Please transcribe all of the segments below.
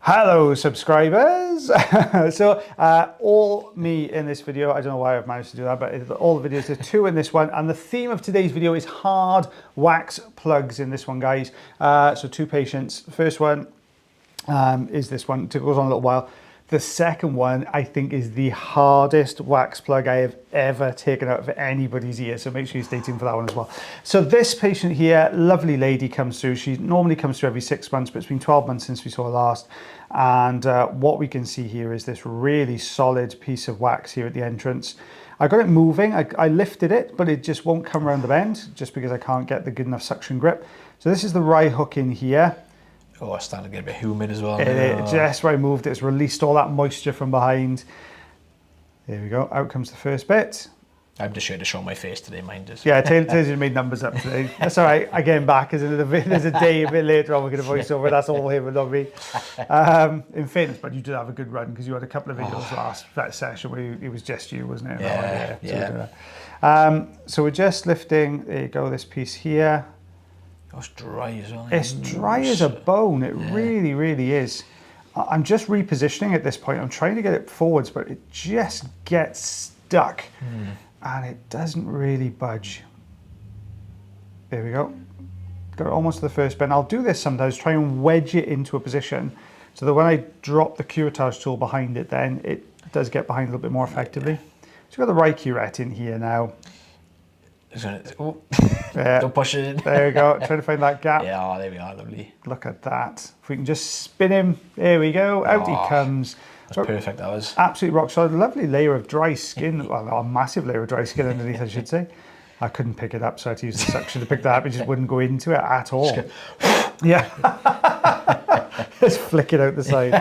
Hello subscribers! So all me in this video, I don't know why I've managed to do that, but all the videos, there's two in this one, and the theme of today's video is hard wax plugs in this one, guys. So two patients. The first one is this one, it goes on a little while. The second one, I think, is the hardest wax plug I have ever taken out of anybody's ear. So make sure you stay tuned for that one as well. So this patient here, lovely lady, comes through. She normally comes through every 6 months, but it's been 12 months since we saw her last. And what we can see here is this really solid piece of wax here at the entrance. I got it moving. I lifted it, but it just won't come around the bend just because I can't get the good enough suction grip. So this is the right hook in here. Oh, it's starting to get a bit humid as well. Just where I moved it, it's released all that moisture from behind. There we go, out comes the first bit. I'm just here to show my face today, mind us. Yeah, Taylor's made numbers up today. That's all right, again back, there's a day a bit later on we're going to voice over, that's all him and not me. In fairness, but you did have a good run because you had a couple of videos last that session where it was just you, wasn't it? Yeah. So we're just lifting, there you go, this piece here. It's dry as well. It's dry as a bone. It really, really is. I'm just repositioning at this point. I'm trying to get it forwards, but it just gets stuck and it doesn't really budge. There we go. Got it almost to the first bend. I'll do this sometimes, try and wedge it into a position so that when I drop the curettage tool behind it, then it does get behind a little bit more effectively. So we've got the right curette in here now. Oh. Don't push it in. There we go, trying to find that gap. Yeah, oh, there we are, lovely. Look at that. If we can just spin him, there we go, out he comes. That's perfect, that was. Absolutely rock solid, lovely layer of dry skin, well, a massive layer of dry skin underneath, I should say. I couldn't pick it up, so I had to use the suction to pick that up. It just wouldn't go into it at all. Yeah. Just flick it out the side.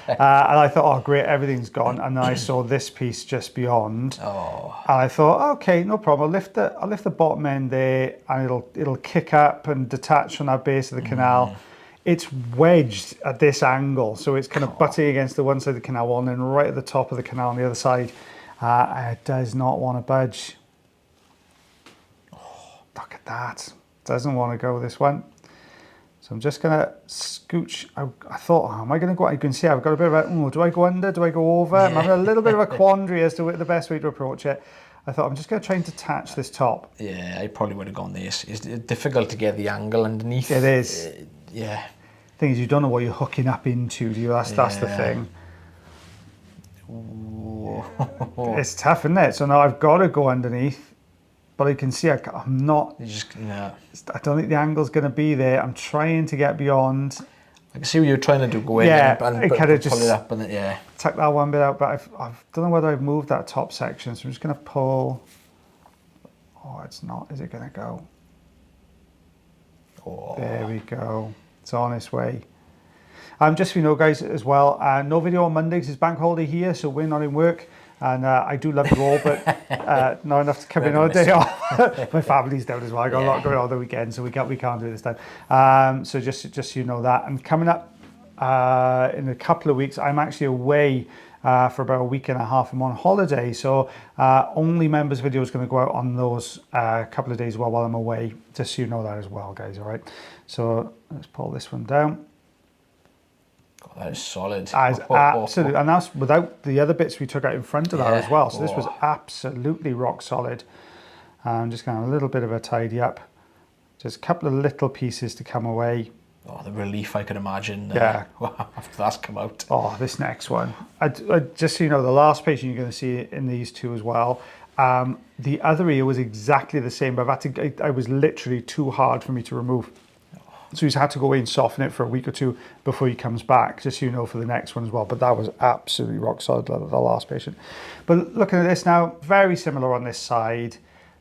And I thought, oh great, everything's gone. And then I saw this piece just beyond. Oh. And I thought, okay, no problem. I'll lift the bottom end there and it'll kick up and detach from that base of the canal. It's wedged at this angle, so it's kind of butting against the one side of the canal wall and then right at the top of the canal on the other side. It does not want to budge. Oh, look at that. Doesn't want to go, this one. So I'm just going to scooch. I thought, oh, am I going to go? You can see I've got a bit of a, do I go under? Do I go over? I'm having a little bit of a quandary as to the best way to approach it. I thought, I'm just going to try and detach this top. Yeah, I probably would have gone this. It's difficult to get the angle underneath. It is. Yeah. Thing is, you don't know what you're hooking up into, do you? That's the thing. It's tough, isn't it? So now I've got to go underneath. But I can see I'm not, I don't think the angle's going to be there. I'm trying to get beyond. I can see what you're trying to do, go in and kind of pull it up and tuck that one bit out, but I don't know whether I've moved that top section, so I'm just going to pull. Oh, it's not, is it going to go? Oh. There we go. It's on its way. Just so you know, guys, as well, no video on Mondays. It's bank holiday here, so we're not in work. And I do love you all, but not enough to come in on a day off. My family's down as well. I got a lot going on the weekend, so we can't do it this time. So just so you know that. And coming up in a couple of weeks, I'm actually away for about a week and a half. I'm on holiday, so only members' video is going to go out on those couple of days while I'm away. Just so you know that as well, guys. All right. So let's pull this one down. That is solid. Absolutely, and that's without the other bits we took out in front of that as well. So this was absolutely rock solid. I'm just going to have a little bit of a tidy up. Just a couple of little pieces to come away. Oh, the relief I could imagine. After that's come out. Oh, this next one. I just so you know, the last patient you're going to see in these two as well. The other ear was exactly the same, but I was literally too hard for me to remove. So he's had to go away and soften it for a week or two before he comes back, just so you know for the next one as well. But that was absolutely rock solid, the last patient. But looking at this now, very similar on this side.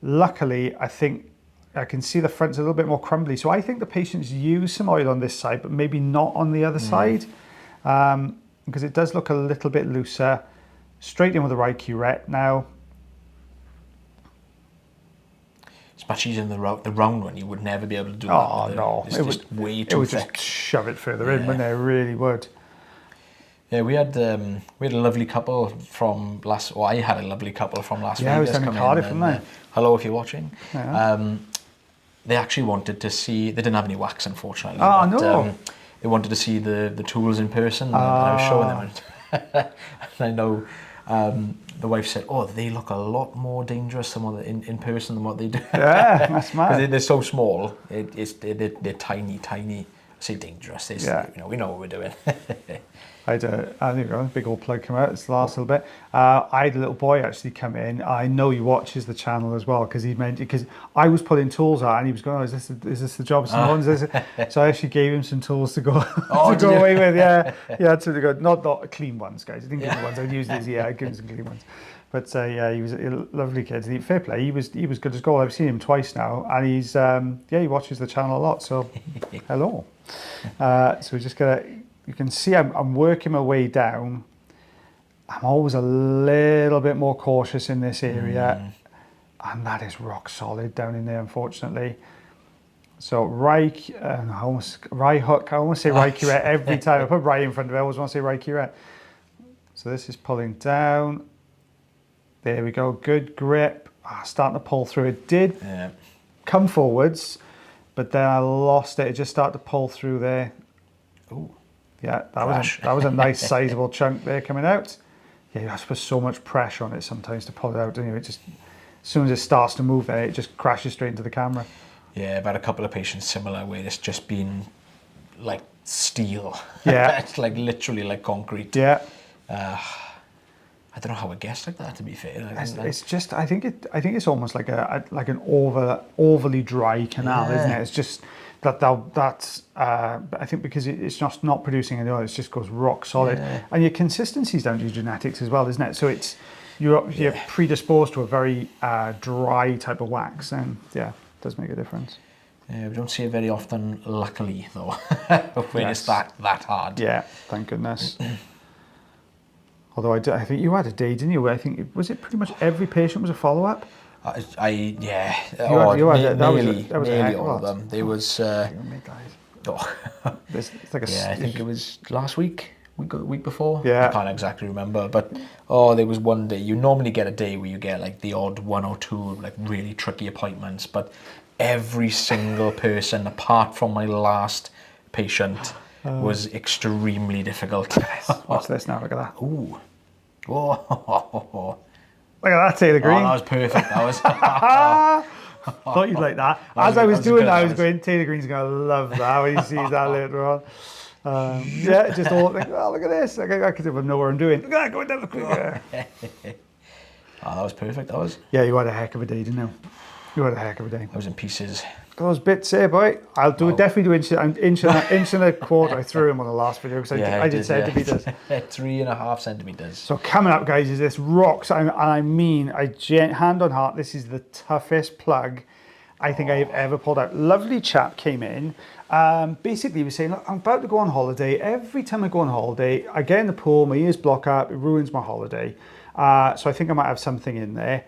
Luckily, I think I can see the front's a little bit more crumbly. So I think the patient's used some oil on this side, but maybe not on the other side. Because it does look a little bit looser. Straight in with the right curette now. It's much easier than the round one. You would never be able to do that. Oh, no. It's just way too thick. It would just shove it further in, wouldn't it? It really would. Yeah, we had a lovely couple from last. Well, I had a lovely couple from last week. Yeah, I was down in Cardiff, wasn't I? Hello, if you're watching. Yeah. They actually wanted to see. They didn't have any wax, unfortunately. Oh, no. they wanted to see the tools in person, and I was showing them. And I know the wife said, "Oh, they look a lot more dangerous than what in person than what they do." Yeah, that's mad. Because they're so small. They're tiny. I say dangerous. Yeah. You know, we know what we're doing. I think a big old plug come out. It's the last little bit. I had a little boy actually come in. I know he watches the channel as well because I was putting tools out and he was going, "Oh, is this the job? So I actually gave him some tools to go away with. Yeah, to go not clean ones, guys. I didn't give him the ones I'd used. I gave him some clean ones. But yeah, he was a lovely kid. Fair play. He was good as gold. I've seen him twice now, and he's he watches the channel a lot. So hello. So we're just gonna. You can see I'm working my way down. I'm always a little bit more cautious in this area. And that is rock solid down in there, unfortunately. So Right hook, I almost say Right curette every time. I put Right in front of it, I always want to say Right curette. So this is pulling down. There we go, good grip. Starting to pull through. It did come forwards, but then I lost it. It just started to pull through there. Ooh. Yeah, that was a nice sizable chunk there coming out. Yeah, you have to put so much pressure on it sometimes to pull it out. Anyway, as soon as it starts to move, then it just crashes straight into the camera. Yeah, I've had a couple of patients similar where it's just been like steel. Yeah, it's like literally like concrete. Yeah. I don't know how it gets like that. To be fair, it's just I think it's almost like an overly dry canal, isn't it? It's just. That's I think because it's just not producing any oil, it just goes rock solid, and your consistency is down to your genetics as well, isn't it? So you're predisposed to a very dry type of wax, and yeah, it does make a difference. Yeah, we don't see it very often, luckily though, when it's that hard. Yeah, thank goodness. Although I think you had a day, didn't you? Where I think was it pretty much every patient was a follow up. Nearly all of them. There was. It's like I think it was last week before. Yeah. I can't exactly remember, but there was one day. You normally get a day where you get like the odd one or two like really tricky appointments, but every single person apart from my last patient was extremely difficult. Watch this now. Look at that. Ooh. Oh. Look at that, Taylor Green. Oh, that was perfect. That was. Thought you'd like that. As I was doing that, I was going, Taylor Green's going to love that when he sees that later on. Just all like, oh, look at this. I could even know what I'm doing. Look at that, going down the quicker. That was perfect. That was. Yeah, you had a heck of a day, didn't you? You had a heck of a day. I was in pieces. Those bits there, boy. I'll definitely do inch and a quarter. I threw him on the last video because I did centimeters. 3.5 centimeters. So coming up, guys, is this rocks. And I mean, hand on heart, this is the toughest plug I think I have ever pulled out. Lovely chap came in. Basically, he was saying, look, I'm about to go on holiday. Every time I go on holiday, I get in the pool, my ears block up, it ruins my holiday. So I think I might have something in there.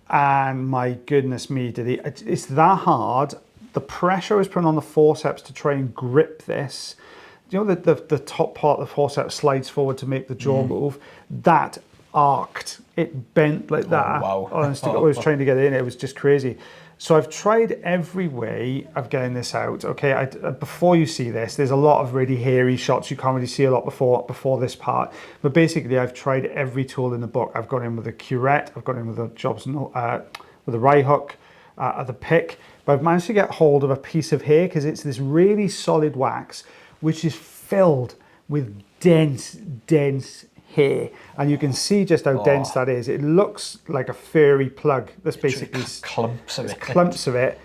And my goodness me, it's that hard. The pressure I was putting on the forceps to try and grip this, you know, the top part of the forceps slides forward to make the jaw move, that arced. It bent like that. Wow. Honestly, I was trying to get in, it was just crazy. So I've tried every way of getting this out. Okay, before you see this, there's a lot of really hairy shots. You can't really see a lot before this part. But basically, I've tried every tool in the book. I've gone in with a curette. I've gone in with a with a Rye hook, the pick. But I've managed to get hold of a piece of hair because it's this really solid wax, which is filled with dense hair, and you can see just how dense that is. It looks like a furry plug. That's basically clumps of it.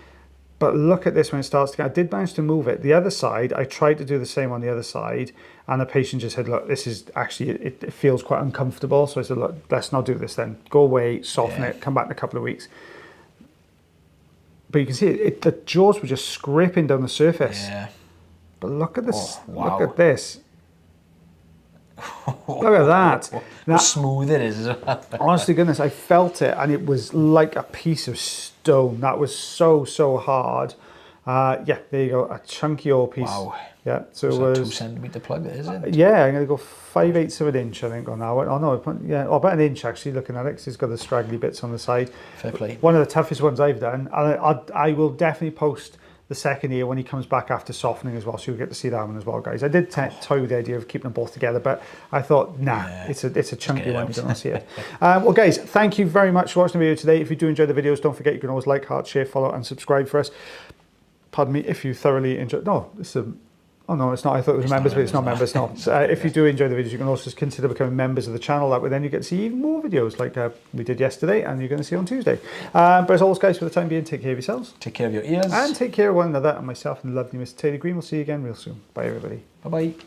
But look at this when it starts to. I did manage to move it. The other side, I tried to do the same on the other side, and the patient just said, "Look, this is actually it feels quite uncomfortable." So I said, "Look, let's not do this then. Go away, soften it, come back in a couple of weeks." But you can see the jaws were just scraping down the surface. Yeah. But look at this. Wow. Look at this. Look at that. How smooth it is. Honest to goodness, I felt it and it was like a piece of stone. That was so hard. Yeah, there you go. A chunky old piece. Wow. Yeah, so it was was... 2 centimeter plug, is it? Yeah, I'm going to go 5/8 of an inch, I think, on that one. Oh, no, about an inch, actually, looking at it, because it's got the straggly bits on the side. Fair play. One of the toughest ones I've done. And I will definitely post the second ear when he comes back after softening as well, so you'll get to see that one as well, guys. I did toy with the idea of keeping them both together, but I thought, nah, it's a chunky one, you don't want to see it. Well, guys, thank you very much for watching the video today. If you do enjoy the videos, don't forget you can always like, heart, share, follow, and subscribe for us. Pardon me, if you thoroughly enjoy... No, this is a... Oh no, it's not. I thought it was members, but it's not members. No. If you do enjoy the videos, you can also consider becoming members of the channel. That way, then you get to see even more videos like we did yesterday, and you're going to see on Tuesday. But as always, guys, for the time being, take care of yourselves, Take care of your ears, and take care of one another. And myself and the lovely Mr. Taylor Green. We'll see you again real soon. Bye, everybody. Bye bye.